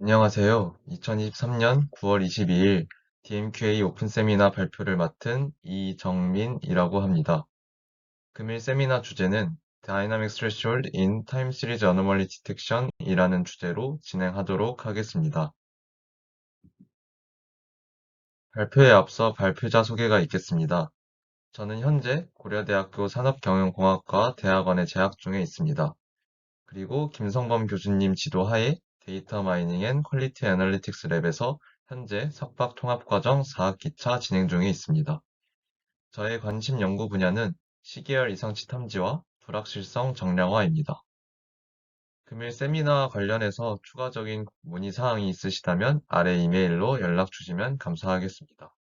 안녕하세요. 2023년 9월 22일 DMQA 오픈 세미나 발표를 맡은 이정민이라고 합니다. 금일 세미나 주제는 Dynamic Threshold in Time Series Anomaly Detection 이라는 주제로 진행하도록 하겠습니다. 발표에 앞서 발표자 소개가 있겠습니다. 저는 현재 고려대학교 산업경영공학과 대학원에 재학 중에 있습니다. 그리고 김성범 교수님 지도하에 데이터 마이닝 앤 퀄리티 애널리틱스 랩에서 현재 석박 통합과정 4학기차 진행 중에 있습니다. 저의 관심 연구 분야는 시계열 이상치 탐지와 불확실성 정량화입니다. 금일 세미나와 관련해서 추가적인 문의사항이 있으시다면 아래 이메일로 연락 주시면 감사하겠습니다.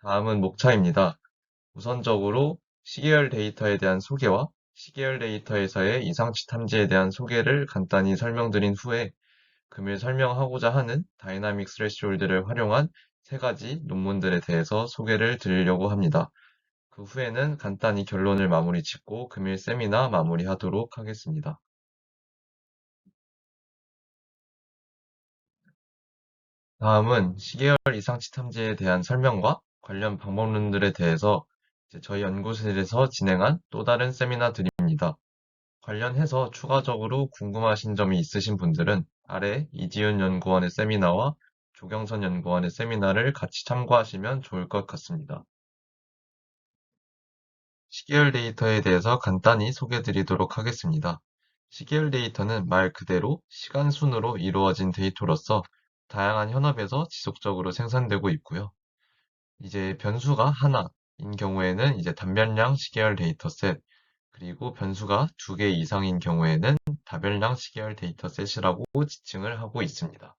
다음은 목차입니다. 우선적으로 시계열 데이터에 대한 소개와 시계열 데이터에서의 이상치 탐지에 대한 소개를 간단히 설명드린 후에 금일 설명하고자 하는 다이나믹 스레시홀드를 활용한 세 가지 논문들에 대해서 소개를 드리려고 합니다. 그 후에는 간단히 결론을 마무리 짓고 금일 세미나 마무리하도록 하겠습니다. 다음은 시계열 이상치 탐지에 대한 설명과 관련 방법론들에 대해서 저희 연구실에서 진행한 또 다른 세미나들입니다. 관련해서 추가적으로 궁금하신 점이 있으신 분들은 아래 이지윤 연구원의 세미나와 조경선 연구원의 세미나를 같이 참고하시면 좋을 것 같습니다. 시계열 데이터에 대해서 간단히 소개해 드리도록 하겠습니다. 시계열 데이터는 말 그대로 시간 순으로 이루어진 데이터로서 다양한 현업에서 지속적으로 생산되고 있고요. 이제 변수가 하나인 경우에는 이제 단변량 시계열 데이터셋, 그리고 변수가 두 개 이상인 경우에는 다변량 시계열 데이터셋이라고 지칭을 하고 있습니다.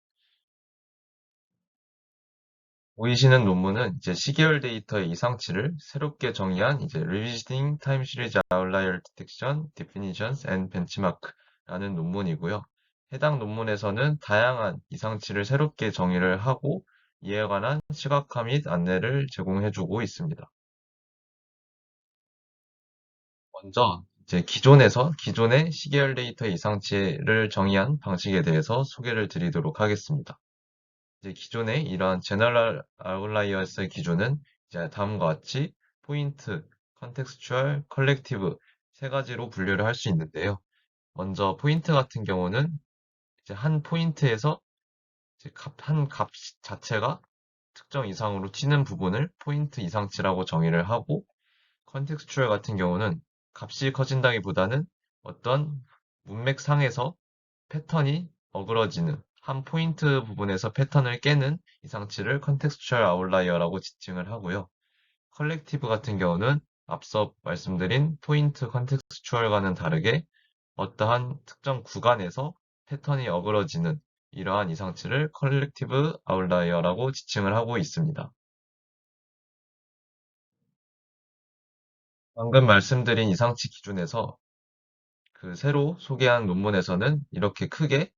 보이시는 논문은 이제 시계열 데이터의 이상치를 새롭게 정의한 이제 Revisiting Time Series Outlier Detection, Definitions and Benchmark라는 논문이고요. 해당 논문에서는 다양한 이상치를 새롭게 정의를 하고 이에 관한 시각화 및 안내를 제공해주고 있습니다. 먼저 이제 기존의 시계열 데이터 이상치를 정의한 방식에 대해서 소개를 드리도록 하겠습니다. 이제 기존의 이러한 제너럴 아웃라이어스의 기준은 이제 다음과 같이 포인트, 컨텍스추얼, 컬렉티브 세 가지로 분류를 할 수 있는데요. 먼저 포인트 같은 경우는 이제 한 포인트에서 이제 한 값 자체가 특정 이상으로 튀는 부분을 포인트 이상치라고 정의를 하고, 컨텍스추얼 같은 경우는 값이 커진다기보다는 어떤 문맥상에서 패턴이 어그러지는 한 포인트 부분에서 패턴을 깨는 이상치를 컨텍스추얼 아웃라이어라고 지칭을 하고요. 컬렉티브 같은 경우는 앞서 말씀드린 포인트 컨텍스추얼과는 다르게 어떠한 특정 구간에서 패턴이 어그러지는 이러한 이상치를 컬렉티브 아웃라이어라고 지칭을 하고 있습니다. 방금 말씀드린 이상치 기준에서 그 새로 소개한 논문에서는 이렇게 크게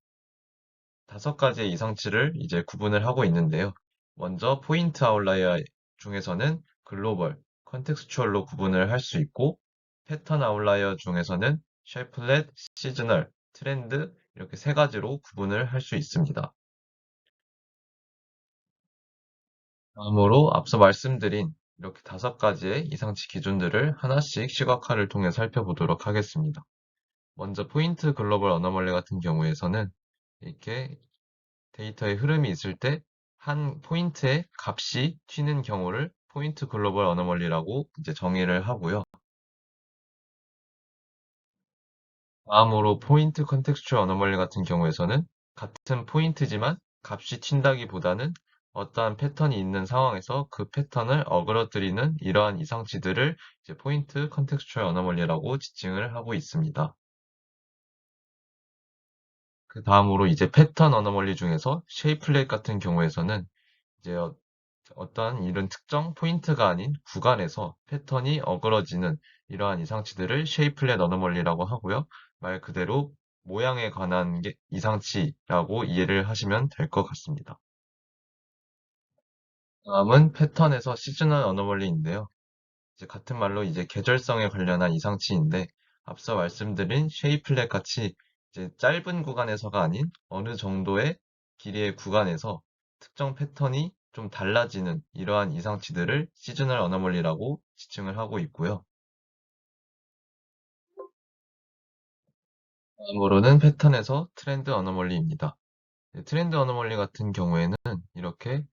다섯 가지의 이상치를 이제 구분을 하고 있는데요. 먼저 포인트 아웃라이어 중에서는 글로벌, 컨텍스추얼로 구분을 할 수 있고, 패턴 아웃라이어 중에서는 쉐이플렛, 시즈널, 트렌드 이렇게 세 가지로 구분을 할 수 있습니다. 다음으로 앞서 말씀드린 이렇게 다섯 가지의 이상치 기준들을 하나씩 시각화를 통해 살펴보도록 하겠습니다. 먼저 포인트 글로벌 어너멀리 같은 경우에서는 이렇게 데이터의 흐름이 있을 때 한 포인트의 값이 튀는 경우를 포인트 글로벌 어너멀리라고 이제 정의를 하고요. 다음으로 포인트 컨텍스추얼 어너멀리 같은 경우에서는 같은 포인트지만 값이 튄다기보다는 어떠한 패턴이 있는 상황에서 그 패턴을 어그러뜨리는 이러한 이상치들을 이제 포인트 컨텍스추얼 어너멀리라고 지칭을 하고 있습니다. 그 다음으로 이제 패턴 어너멀리 중에서 쉐이플렛 같은 경우에서는 이제 어떠한 이런 특정 포인트가 아닌 구간에서 패턴이 어그러지는 이러한 이상치들을 쉐이플렛 어너멀리라고 하고요. 말 그대로 모양에 관한 게 이상치라고 이해를 하시면 될 것 같습니다. 다음은 패턴에서 시즈널 어너멀리인데요. 이제 같은 말로 이제 계절성에 관련한 이상치인데 앞서 말씀드린 쉐이플렛 같이 이제 짧은 구간에서가 아닌 어느 정도의 길이의 구간에서 특정 패턴이 좀 달라지는 이러한 이상치들을 시즈널 어너멀리라고 지칭을 하고 있고요. 다음으로는 패턴에서 트렌드 어너멀리입니다. 트렌드 어너멀리 같은 경우에는 이렇게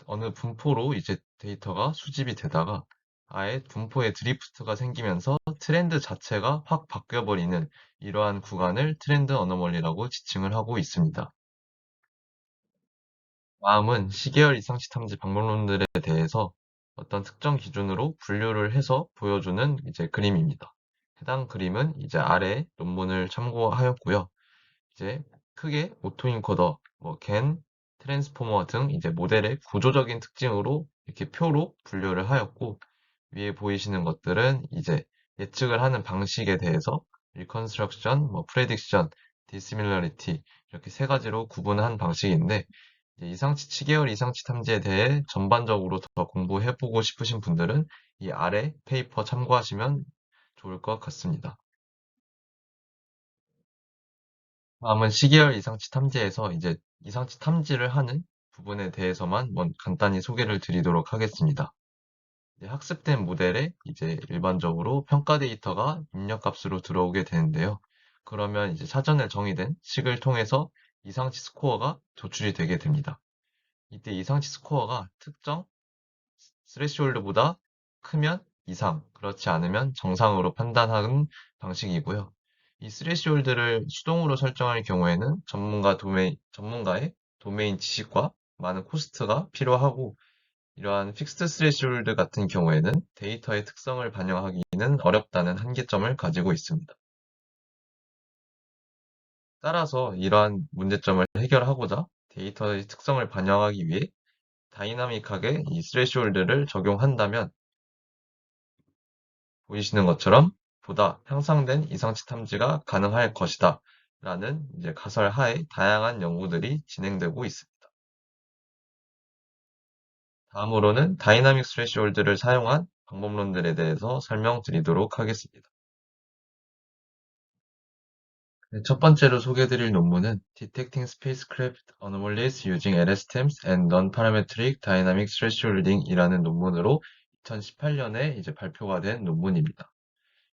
어느 분포로 이제 데이터가 수집이 되다가 아예 분포에 드리프트가 생기면서 트렌드 자체가 확 바뀌어버리는 이러한 구간을 트렌드 어너멀리라고 지칭을 하고 있습니다. 다음은 시계열 이상치 탐지 방법론들에 대해서 어떤 특정 기준으로 분류를 해서 보여주는 이제 그림입니다. 해당 그림은 이제 아래 논문을 참고하였고요. 이제 크게 오토인코더, 뭐 겐, 트랜스포머 등 이제 모델의 구조적인 특징으로 이렇게 표로 분류를 하였고, 위에 보이시는 것들은 이제 예측을 하는 방식에 대해서 리컨스트럭션, 뭐 프레딕션, 디시밀러리티 이렇게 세 가지로 구분한 방식인데, 이제 이상치 치계열 이상치 탐지에 대해 전반적으로 더 공부해보고 싶으신 분들은 이 아래 페이퍼 참고하시면 좋을 것 같습니다. 다음은 시계열 이상치 탐지에서 이제 이상치 탐지를 하는 부분에 대해서만 간단히 소개를 드리도록 하겠습니다. 이제 학습된 모델에 이제 일반적으로 평가 데이터가 입력값으로 들어오게 되는데요. 그러면 이제 사전에 정의된 식을 통해서 이상치 스코어가 도출이 되게 됩니다. 이때 이상치 스코어가 특정 스레시홀드보다 크면 이상, 그렇지 않으면 정상으로 판단하는 방식이고요. 이 스레시홀드를 수동으로 설정할 경우에는 전문가의 도메인 지식과 많은 코스트가 필요하고, 이러한 픽스드 스레시홀드 같은 경우에는 데이터의 특성을 반영하기는 어렵다는 한계점을 가지고 있습니다. 따라서 이러한 문제점을 해결하고자 데이터의 특성을 반영하기 위해 다이나믹하게 이 스레시홀드를 적용한다면 보이시는 것처럼 보다 향상된 이상치 탐지가 가능할 것이다 라는 이제 가설 하에 다양한 연구들이 진행되고 있습니다. 다음으로는 다이나믹 스레시홀드를 사용한 방법론들에 대해서 설명드리도록 하겠습니다. 네, 첫 번째로 소개해드릴 논문은 Detecting Spacecraft Anomalies Using LSTMs and Non-Parametric Dynamic Thresholding 이라는 논문으로 2018년에 이제 발표가 된 논문입니다.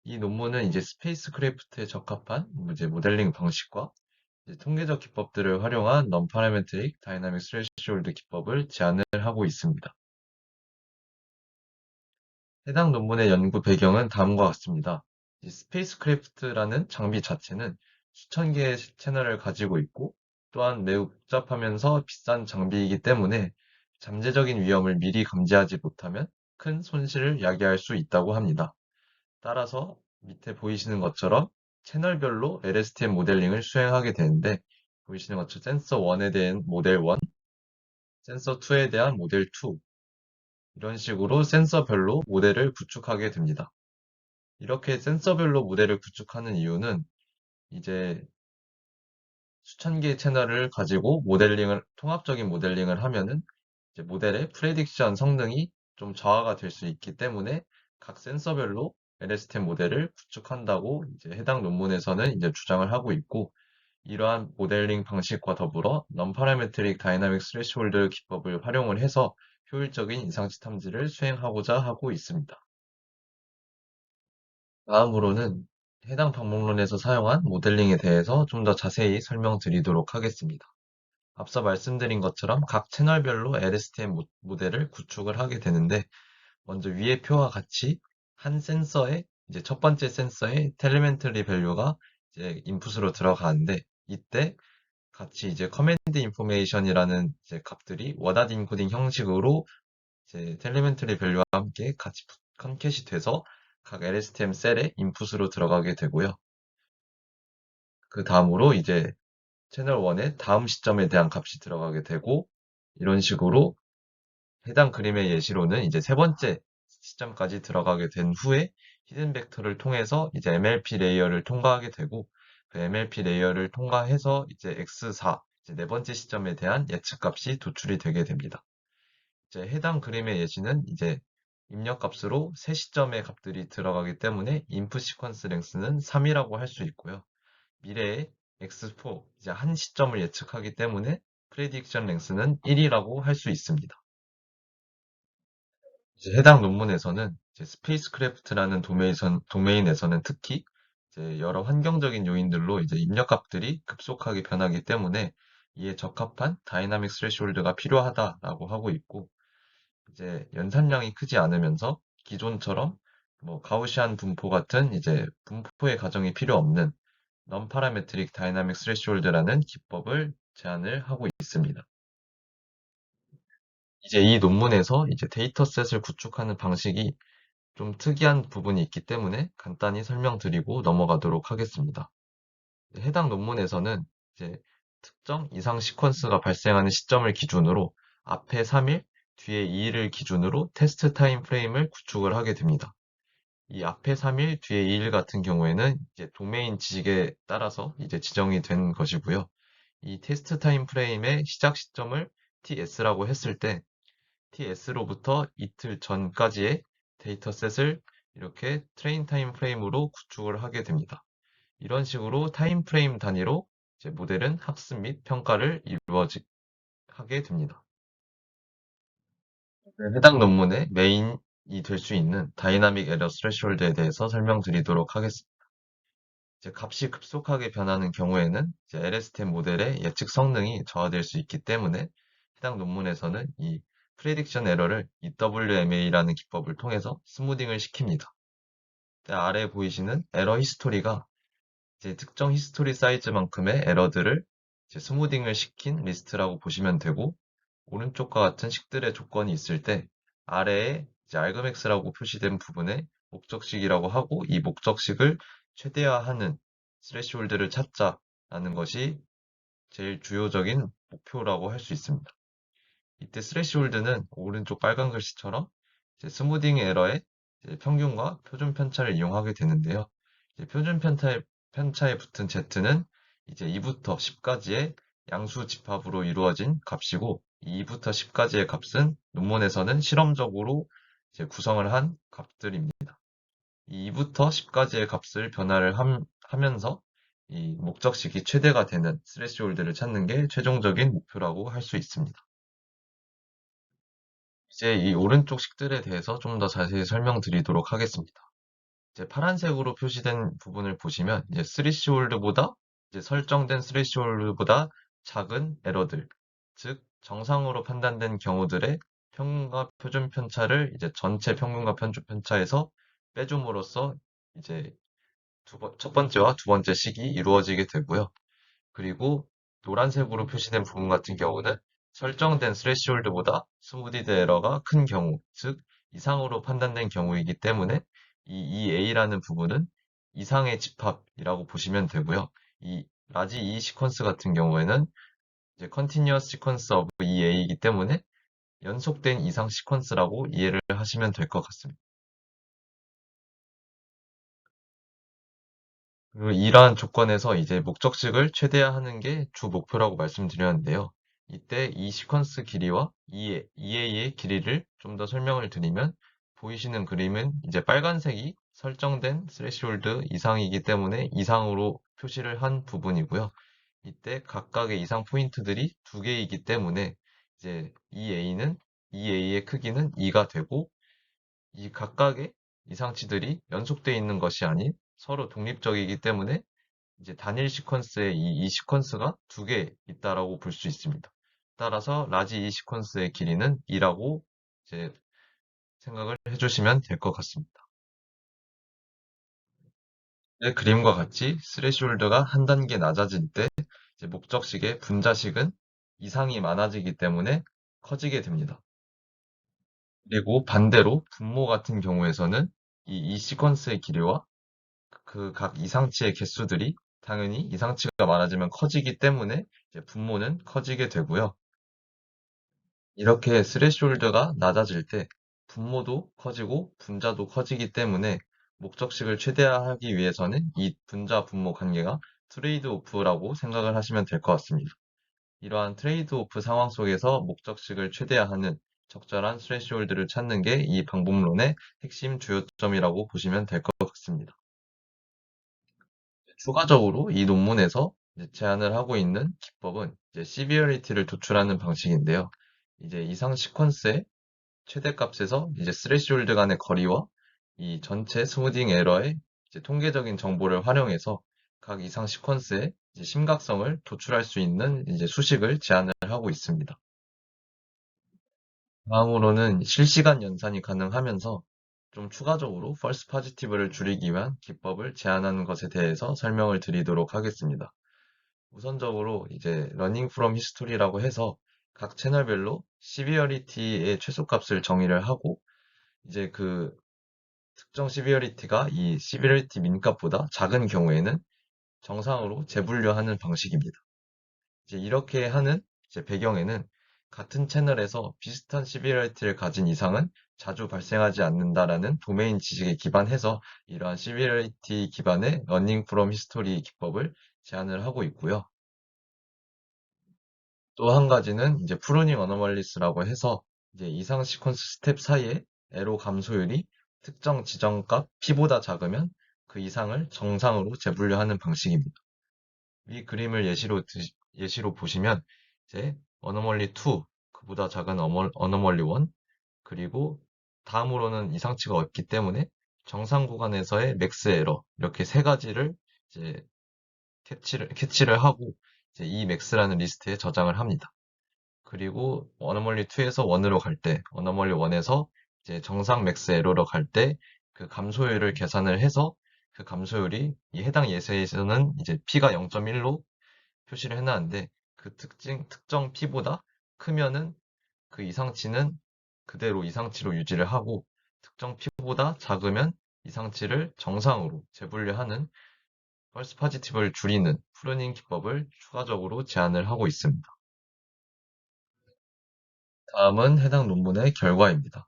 이 논문은 이제 스페이스크래프트에 적합한 이제 모델링 방식과 이제 통계적 기법들을 활용한 Non-Parametric Dynamic Threshold 기법을 제안을 하고 있습니다. 해당 논문의 연구 배경은 다음과 같습니다. 이 스페이스크래프트라는 장비 자체는 수천 개의 채널을 가지고 있고, 또한 매우 복잡하면서 비싼 장비이기 때문에 잠재적인 위험을 미리 감지하지 못하면 큰 손실을 야기할 수 있다고 합니다. 따라서 밑에 보이시는 것처럼 채널별로 LSTM 모델링을 수행하게 되는데, 보이시는 것처럼 센서 1에 대한 모델 1, 센서 2에 대한 모델 2, 이런 식으로 센서별로 모델을 구축하게 됩니다. 이렇게 센서별로 모델을 구축하는 이유는 이제 수천 개의 채널을 가지고 통합적인 모델링을 하면은 이제 모델의 프레딕션 성능이 좀 저하가 될 수 있기 때문에 각 센서별로 LSTM 모델을 구축한다고 이제 해당 논문에서는 이제 주장을 하고 있고, 이러한 모델링 방식과 더불어 non-parametric dynamic threshold 기법을 활용을 해서 효율적인 이상치 탐지를 수행하고자 하고 있습니다. 다음으로는 해당 방법론에서 사용한 모델링에 대해서 좀 더 자세히 설명드리도록 하겠습니다. 앞서 말씀드린 것처럼 각 채널별로 LSTM 모델을 구축을 하게 되는데, 먼저 위의 표와 같이 한 센서의 이제 첫 번째 센서의 텔레멘터리 밸류가 이제 인풋으로 들어가는데, 이때 같이 이제 커맨드 인포메이션이라는 이제 값들이 워드 인코딩 형식으로 이제 텔레멘터리 밸류와 함께 같이 컨캣이 돼서 각 LSTM 셀에 인풋으로 들어가게 되고요. 그 다음으로 이제 채널 1의 다음 시점에 대한 값이 들어가게 되고, 이런 식으로 해당 그림의 예시로는 이제 세 번째 시점까지 들어가게 된 후에 히든 벡터를 통해서 이제 MLP 레이어를 통과하게 되고, 그 MLP 레이어를 통과해서 이제 X4, 이제 네 번째 시점에 대한 예측값이 도출이 되게 됩니다. 이제 해당 그림의 예시는 이제 입력값으로 세 시점의 값들이 들어가기 때문에 인풋 시퀀스 랭스는 3이라고 할 수 있고요. 미래의 X4, 이제 한 시점을 예측하기 때문에 프레딕션 랭스는 1이라고 할 수 있습니다. 이제 해당 논문에서는 이제 스페이스크래프트라는 도메인에서는 특히 이제 여러 환경적인 요인들로 이제 입력값들이 급속하게 변하기 때문에 이에 적합한 다이나믹 스레시홀드가 필요하다라고 하고 있고, 이제 연산량이 크지 않으면서 기존처럼 뭐 가우시안 분포 같은 이제 분포의 가정이 필요 없는 non-parametric dynamic threshold라는 기법을 제안을 하고 있습니다. 이제 이 논문에서 이제 데이터셋을 구축하는 방식이 좀 특이한 부분이 있기 때문에 간단히 설명드리고 넘어가도록 하겠습니다. 해당 논문에서는 이제 특정 이상 시퀀스가 발생하는 시점을 기준으로 앞에 3일, 뒤에 2일을 기준으로 테스트 타임 프레임을 구축을 하게 됩니다. 이 앞에 3일, 뒤에 2일 같은 경우에는 이제 도메인 지식에 따라서 이제 지정이 된 것이고요. 이 테스트 타임 프레임의 시작 시점을 TS라고 했을 때 TS로부터 이틀 전까지의 데이터셋을 이렇게 트레인 타임 프레임으로 구축을 하게 됩니다. 이런 식으로 타임 프레임 단위로 이제 모델은 학습 및 평가를 하게 됩니다. 해당 논문의 메인이 될 수 있는 다이나믹 에러 스레시홀드에 대해서 설명드리도록 하겠습니다. 이제 값이 급속하게 변하는 경우에는 이제 LSTM 모델의 예측 성능이 저하될 수 있기 때문에 해당 논문에서는 이 프레딕션 에러를 EWMA라는 기법을 통해서 스무딩을 시킵니다. 아래 보이시는 에러 히스토리가 이제 특정 히스토리 사이즈만큼의 에러들을 이제 스무딩을 시킨 리스트라고 보시면 되고, 오른쪽과 같은 식들의 조건이 있을 때 아래에 이제 argmax라고 표시된 부분에 목적식이라고 하고, 이 목적식을 최대화하는 스레시홀드를 찾자라는 것이 제일 주요적인 목표라고 할 수 있습니다. 이때 스레시홀드는 오른쪽 빨간 글씨처럼 이제 스무딩 에러의 이제 평균과 표준 편차를 이용하게 되는데요. 이제 표준 편차에 붙은 Z는 이제 2부터 10까지의 양수 집합으로 이루어진 값이고, 이 2부터 10까지의 값은 논문에서는 실험적으로 이제 구성을 한 값들입니다. 이 2부터 10까지의 값을 하면서 이 목적식이 최대가 되는 스레시홀드를 찾는 게 최종적인 목표라고 할 수 있습니다. 이제 이 오른쪽 식들에 대해서 좀 더 자세히 설명드리도록 하겠습니다. 이제 파란색으로 표시된 부분을 보시면 이제 스레시홀드보다 이제 설정된 스레시홀드보다 작은 에러들, 즉 정상으로 판단된 경우들의 평균과 표준 편차를 이제 전체 평균과 표준 편차에서 빼줌으로써 이제 첫 번째와 두 번째 식이 이루어지게 되고요. 그리고 노란색으로 표시된 부분 같은 경우는 설정된 스레시홀드보다 스무디드 에러가 큰 경우, 즉 이상으로 판단된 경우이기 때문에 이 EA라는 부분은 이상의 집합이라고 보시면 되고요. 이 라지 E 시퀀스 같은 경우에는 이제 Continuous Sequence of EA이기 때문에 연속된 이상 시퀀스라고 이해를 하시면 될 것 같습니다. 그리고 이러한 조건에서 이제 목적식을 최대화하는 게 주 목표라고 말씀드렸는데요. 이때 이 시퀀스 길이와 EA의 길이를 좀 더 설명을 드리면, 보이시는 그림은 이제 빨간색이 설정된 스레시홀드 이상이기 때문에 이상으로 표시를 한 부분이고요. 이때 각각의 이상 포인트들이 두 개이기 때문에 이제 EA의 크기는 2가 되고, 이 각각의 이상치들이 연속되어 있는 것이 아닌 서로 독립적이기 때문에 이제 단일 시퀀스에 이 시퀀스가 두 개 있다라고 볼 수 있습니다. 따라서 라지 이 시퀀스의 길이는 2라고 이제 생각을 해주시면 될 것 같습니다. 이 그림과 같이 스레시홀드가 한 단계 낮아질 때 이제 목적식의 분자식은 이상이 많아지기 때문에 커지게 됩니다. 그리고 반대로 분모 같은 경우에서는 이 시퀀스의 길이와 그 각 이상치의 개수들이 당연히 이상치가 많아지면 커지기 때문에 이제 분모는 커지게 되고요. 이렇게 스레시홀드가 낮아질 때 분모도 커지고 분자도 커지기 때문에 목적식을 최대화하기 위해서는 이 분자 분모 관계가 트레이드 오프라고 생각을 하시면 될 것 같습니다. 이러한 트레이드 오프 상황 속에서 목적식을 최대화하는 적절한 스레시홀드를 찾는 게 이 방법론의 핵심 주요점이라고 보시면 될 것 같습니다. 추가적으로 이 논문에서 이제 제안을 하고 있는 기법은 이제 severity를 도출하는 방식인데요. 이제 이상 시퀀스의 최대값에서 이제 스레시홀드 간의 거리와 이 전체 스무딩 에러의 이제 통계적인 정보를 활용해서 각 이상 시퀀스의 이제 심각성을 도출할 수 있는 이제 수식을 제안을 하고 있습니다. 다음으로는 실시간 연산이 가능하면서 좀 추가적으로 false positive를 줄이기 위한 기법을 제안하는 것에 대해서 설명을 드리도록 하겠습니다. 우선적으로 이제 러닝 프롬 히스토리라고 해서 각 채널별로 severity의 최소값을 정의를 하고 이제 그 특정 severity가 이 severity 민값보다 작은 경우에는 정상으로 재분류하는 방식입니다. 이제 이렇게 하는 이제 배경에는 같은 채널에서 비슷한 severity를 가진 이상은 자주 발생하지 않는다라는 도메인 지식에 기반해서 이러한 severity 기반의 러닝 프롬 히스토리 기법을 제안을 하고 있고요. 또 한 가지는 이제 프루닝 어너멀리스라고 해서 이제 이상 시퀀스 스텝 사이에 에로 감소율이 특정 지정값 P보다 작으면 그 이상을 정상으로 재분류하는 방식입니다. 이 그림을 예시로 보시면 이제 어너멀리 2, 그보다 작은 어너멀리 1, 그리고 다음으로는 이상치가 없기 때문에 정상 구간에서의 맥스 에러 이렇게 세 가지를 이제 캐치를 하고 이제 이 맥스라는 리스트에 저장을 합니다. 그리고 어너멀리 2에서 1으로 갈 때, 어너멀리 1에서 이제 정상 맥스 에러로 갈 때 그 감소율을 계산을 해서 그 감소율이 이 해당 예세에서는 이제 P가 0.1로 표시를 해놨는데 그 특정 P보다 크면은 그 이상치는 그대로 이상치로 유지를 하고 특정 P보다 작으면 이상치를 정상으로 재분류하는 펄스 파지티브를 줄이는 프루닝 기법을 추가적으로 제안을 하고 있습니다. 다음은 해당 논문의 결과입니다.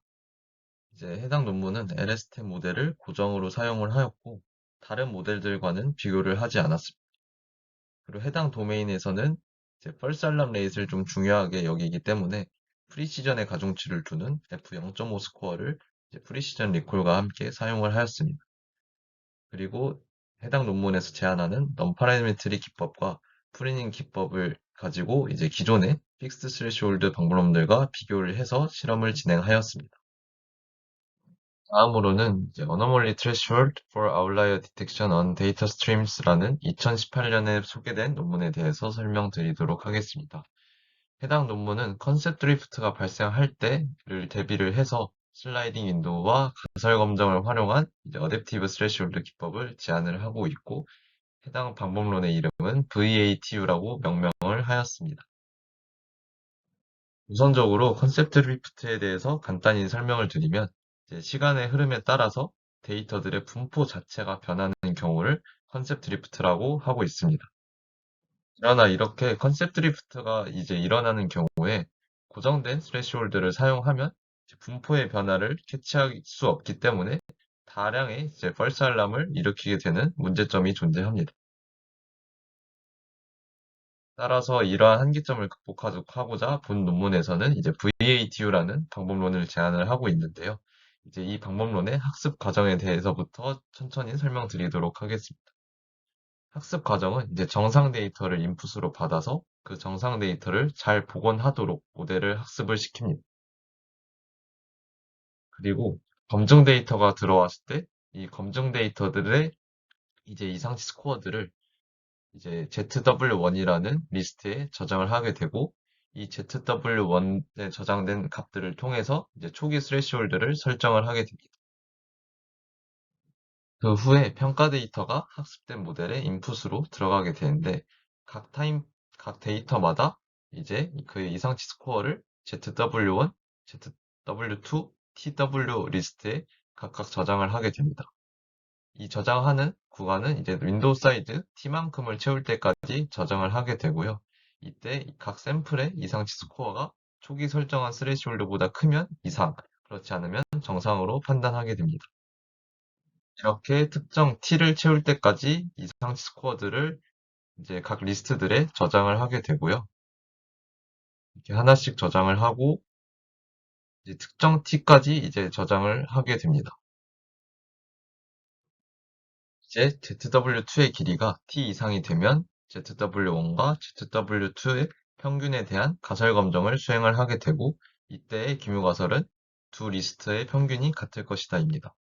이제 해당 논문은 LSTM 모델을 고정으로 사용을 하였고 다른 모델들과는 비교를 하지 않았습니다. 그리고 해당 도메인에서는 이제 펄스 알람 레이트를 좀 중요하게 여기기 때문에 프리시전의 가중치를 두는 F0.5 스코어를 이제 프리시전 리콜과 함께 사용을 하였습니다. 그리고 해당 논문에서 제안하는 넌파라메트릭 기법과 프리닝 기법을 가지고 이제 기존의 픽스드 스레시홀드 방법론들과 비교를 해서 실험을 진행하였습니다. 다음으로는 이제 Anomaly Threshold for Outlier Detection on Data Streams라는 2018년에 소개된 논문에 대해서 설명드리도록 하겠습니다. 해당 논문은 컨셉 드리프트가 발생할 때를 대비를 해서 슬라이딩 윈도우와 가설 검정을 활용한 이제 어댑티브 스레시홀드 기법을 제안을 하고 있고 해당 방법론의 이름은 VATU라고 명명을 하였습니다. 우선적으로 컨셉 드리프트에 대해서 간단히 설명을 드리면 이제 시간의 흐름에 따라서 데이터들의 분포 자체가 변하는 경우를 컨셉 드리프트라고 하고 있습니다. 그러나 이렇게 컨셉 드리프트가 이제 일어나는 경우에 고정된 스레시홀드를 사용하면 분포의 변화를 캐치할 수 없기 때문에 다량의 이제 펄스 알람을 일으키게 되는 문제점이 존재합니다. 따라서 이러한 한계점을 극복하고자 본 논문에서는 이제 VATU라는 방법론을 제안을 하고 있는데요. 이제 이 방법론의 학습 과정에 대해서부터 천천히 설명드리도록 하겠습니다. 학습 과정은 이제 정상 데이터를 인풋으로 받아서 그 정상 데이터를 잘 복원하도록 모델을 학습을 시킵니다. 그리고 검증 데이터가 들어왔을 때 이 검증 데이터들의 이제 이상치 스코어들을 이제 ZW1이라는 리스트에 저장을 하게 되고 이 ZW1에 저장된 값들을 통해서 이제 초기 스레시홀드를 설정을 하게 됩니다. 그 후에 평가 데이터가 학습된 모델의 인풋으로 들어가게 되는데 각 데이터마다 이제 그 이상치 스코어를 ZW1, ZW2, TW 리스트에 각각 저장을 하게 됩니다. 이 저장하는 구간은 이제 윈도우 사이즈 t만큼을 채울 때까지 저장을 하게 되고요. 이때 각 샘플의 이상치 스코어가 초기 설정한 스레시홀드보다 크면 이상, 그렇지 않으면 정상으로 판단하게 됩니다. 이렇게 특정 t를 채울 때까지 이상치 스코어들을 이제 각 리스트들에 저장을 하게 되고요. 이렇게 하나씩 저장을 하고 이제 특정 t까지 이제 저장을 하게 됩니다. 이제 ZW2의 길이가 t 이상이 되면 ZW1과 ZW2의 평균에 대한 가설 검정을 수행을 하게 되고 이때의 기묘가설은 두 리스트의 평균이 같을 것이다입니다.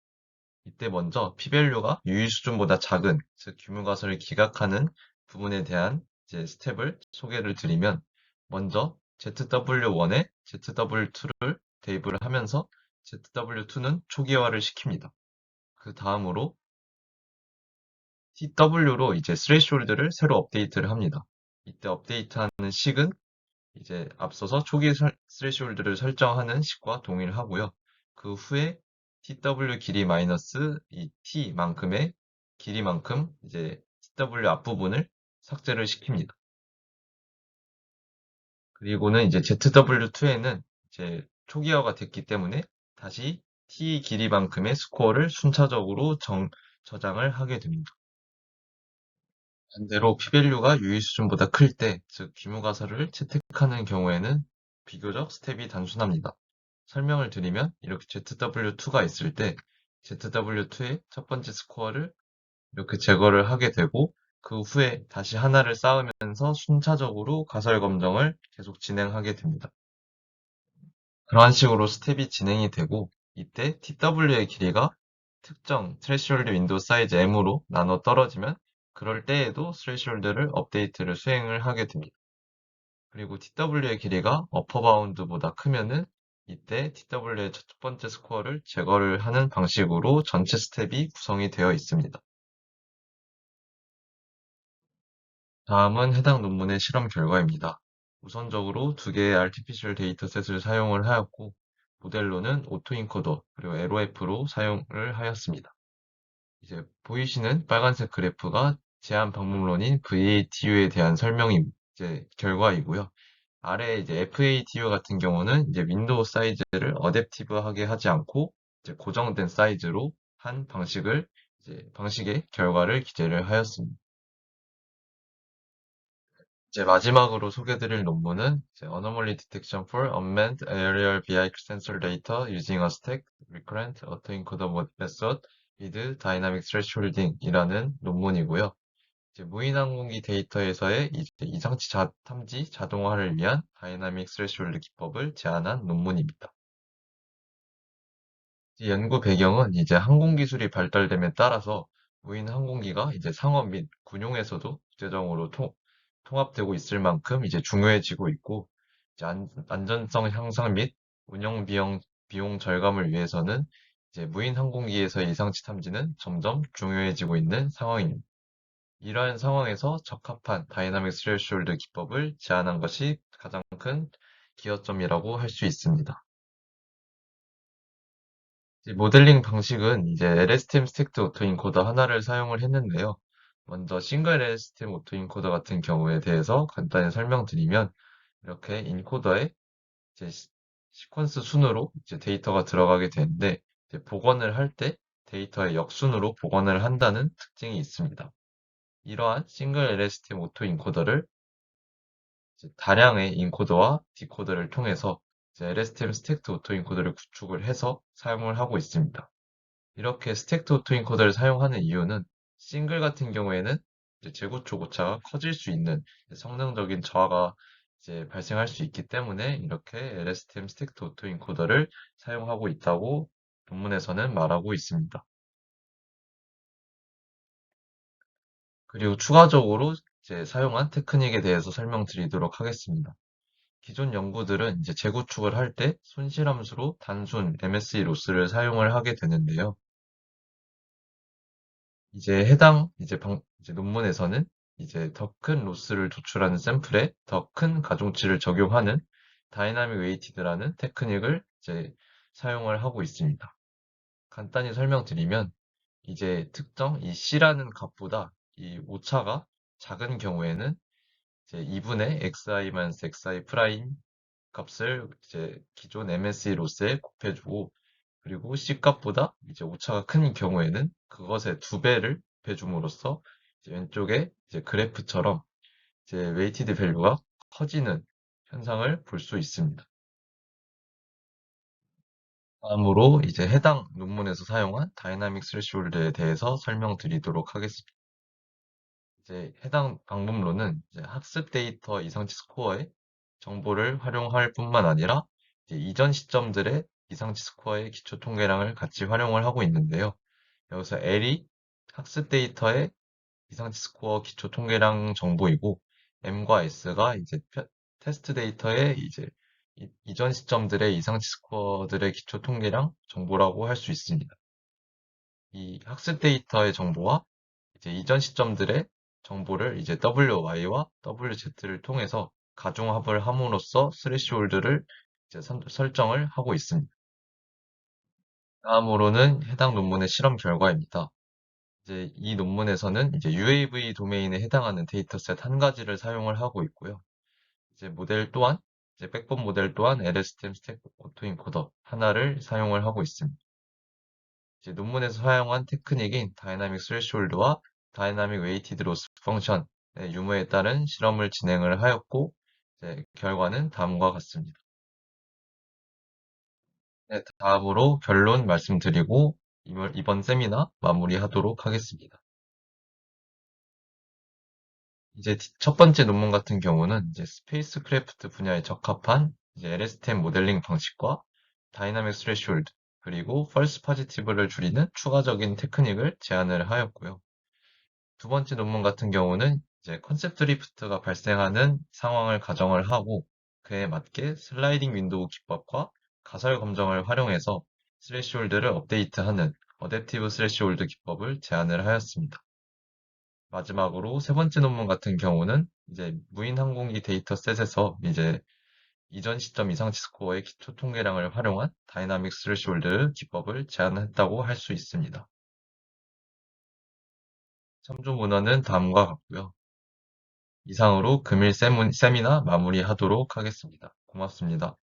이때 먼저 p-value가 유의 수준보다 작은, 즉 규모가설을 기각하는 부분에 대한 이제 스텝을 소개를 드리면 먼저 ZW1에 ZW2를 대입을 하면서 ZW2는 초기화를 시킵니다. 그 다음으로 TW로 이제 스레시홀드를 새로 업데이트를 합니다. 이때 업데이트하는 식은 이제 앞서서 초기 스레시홀드를 설정하는 식과 동일하고요. 그 후에 TW 길이 마이너스 이 T만큼의 길이만큼 이제 TW 앞부분을 삭제를 시킵니다. 그리고는 이제 ZW2에는 이제 초기화가 됐기 때문에 다시 T 길이만큼의 스코어를 순차적으로 저장을 하게 됩니다. 반대로 p-value가 유의 수준보다 클 때, 즉 규모가설을 채택하는 경우에는 비교적 스텝이 단순합니다. 설명을 드리면 이렇게 ZW2가 있을 때 ZW2의 첫 번째 스코어를 이렇게 제거를 하게 되고 그 후에 다시 하나를 쌓으면서 순차적으로 가설 검정을 계속 진행하게 됩니다. 그러한 식으로 스텝이 진행이 되고 이때 TW의 길이가 특정 스레시홀드 윈도우 사이즈 M으로 나눠 떨어지면 그럴 때에도 스레시홀드를 업데이트를 수행을 하게 됩니다. 그리고 TW의 길이가 어퍼 바운드보다 크면은 이때 TW의 첫 번째 스코어를 제거를 하는 방식으로 전체 스텝이 구성이 되어 있습니다. 다음은 해당 논문의 실험 결과입니다. 우선적으로 두 개의 artificial 데이터셋을 사용을 하였고 모델로는 오토인코더 그리고 LOF로 사용을 하였습니다. 이제 보이시는 빨간색 그래프가 제한 방문론인 VATU에 대한 설명이 이제 결과이고요. 아래 이제 FATU 같은 경우는 이제 윈도우 사이즈를 어댑티브하게 하지 않고 이제 고정된 사이즈로 한 방식을 이제 방식의 결과를 기재를 하였습니다. 이제 마지막으로 소개드릴 논문은 이제 Anomaly Detection for Unmanned Aerial Vehicle Sensor Data Using a Stacked Recurrent Autoencoder Method with Dynamic Thresholding 이라는 논문이고요. 이제 무인항공기 데이터에서의 이제 이상치 탐지 자동화를 위한 다이나믹 스레시홀드 기법을 제안한 논문입니다. 이 연구 배경은 이제 항공 기술이 발달됨에 따라서 무인 항공기가 이제 상업 및 군용에서도 국제적으로 통합되고 있을 만큼 이제 중요해지고 있고 이제 안전성 향상 및 운영 비용 절감을 위해서는 이제 무인 항공기에서의 이상치 탐지는 점점 중요해지고 있는 상황입니다. 이러한 상황에서 적합한 다이나믹 스레시홀드 기법을 제안한 것이 가장 큰 기여점이라고 할 수 있습니다. 이 모델링 방식은 이제 LSTM 스택드 오토인코더 하나를 사용을 했는데요. 먼저 싱글 LSTM 오토인코더 같은 경우에 대해서 간단히 설명드리면 이렇게 인코더에 이제 시퀀스 순으로 이제 데이터가 들어가게 되는데 이제 복원을 할 때 데이터의 역순으로 복원을 한다는 특징이 있습니다. 이러한 싱글 LSTM 오토인코더를 다량의 인코더와 디코더를 통해서 이제 LSTM 스택드 오토인코더를 구축을 해서 사용을 하고 있습니다. 이렇게 스택트 오토인코더를 사용하는 이유는 싱글 같은 경우에는 이제 재구축 오차가 커질 수 있는 성능적인 저하가 이제 발생할 수 있기 때문에 이렇게 LSTM 스택트 오토인코더를 사용하고 있다고 논문에서는 말하고 있습니다. 그리고 추가적으로 이제 사용한 테크닉에 대해서 설명드리도록 하겠습니다. 기존 연구들은 이제 재구축을 할 때 손실함수로 단순 MSE 로스를 사용을 하게 되는데요. 이제 해당 이제 논문에서는 이제 더 큰 로스를 도출하는 샘플에 더 큰 가중치를 적용하는 다이나믹 웨이티드라는 테크닉을 이제 사용을 하고 있습니다. 간단히 설명드리면 이제 특정 이 C라는 값보다 이 오차가 작은 경우에는 이제 2분의 xi-xi 프라임 값을 이제 기존 MSE 로스에 곱해주고 그리고 C값보다 이제 오차가 큰 경우에는 그것의 2배를 곱해줌으로써 이제 왼쪽에 이제 그래프처럼 이제 웨이티드 밸류가 커지는 현상을 볼 수 있습니다. 다음으로 이제 해당 논문에서 사용한 다이나믹 스레시홀드에 대해서 설명드리도록 하겠습니다. 이제 해당 방법론은 이제 학습 데이터 이상치 스코어의 정보를 활용할 뿐만 아니라 이제 이전 시점들의 이상치 스코어의 기초 통계량을 같이 활용을 하고 있는데요. 여기서 L이 학습 데이터의 이상치 스코어 기초 통계량 정보이고 M과 S가 이제 테스트 데이터의 이제 이전 시점들의 이상치 스코어들의 기초 통계량 정보라고 할 수 있습니다. 이 학습 데이터의 정보와 이제 이전 시점들의 정보를 이제 WY와 WZ를 통해서 가중합을 함으로써 스레시홀드를 이제 설정을 하고 있습니다. 다음으로는 해당 논문의 실험 결과입니다. 이제 이 논문에서는 이제 UAV 도메인에 해당하는 데이터셋 한 가지를 사용을 하고 있고요. 이제 모델 또한 이제 백본 모델 또한 LSTM 스택 오토인코더 하나를 사용을 하고 있습니다. 이제 논문에서 사용한 테크닉인 다이나믹 스레시홀드와 다이나믹 웨이티드 로스 펑션의 유무에 따른 실험을 진행을 하였고, 이제 결과는 다음과 같습니다. 네, 다음으로 결론 말씀드리고 이번 세미나 마무리하도록 하겠습니다. 이제 첫 번째 논문 같은 경우는 이제 스페이스 크래프트 분야에 적합한 이제 LSTM 모델링 방식과 다이나믹 스레시홀드 그리고 펄스 파지티브를 줄이는 추가적인 테크닉을 제안을 하였고요. 두 번째 논문 같은 경우는 이제 컨셉 드리프트가 발생하는 상황을 가정을 하고 그에 맞게 슬라이딩 윈도우 기법과 가설 검정을 활용해서 스레시홀드를 업데이트하는 어댑티브 스레시홀드 기법을 제안을 하였습니다. 마지막으로 세 번째 논문 같은 경우는 이제 무인 항공기 데이터셋에서 이제 이전 시점 이상치 스코어의 기초 통계량을 활용한 다이나믹 스레시홀드 기법을 제안했다고 할 수 있습니다. 참조 문헌은 다음과 같고요. 이상으로 금일 세미나 마무리하도록 하겠습니다. 고맙습니다.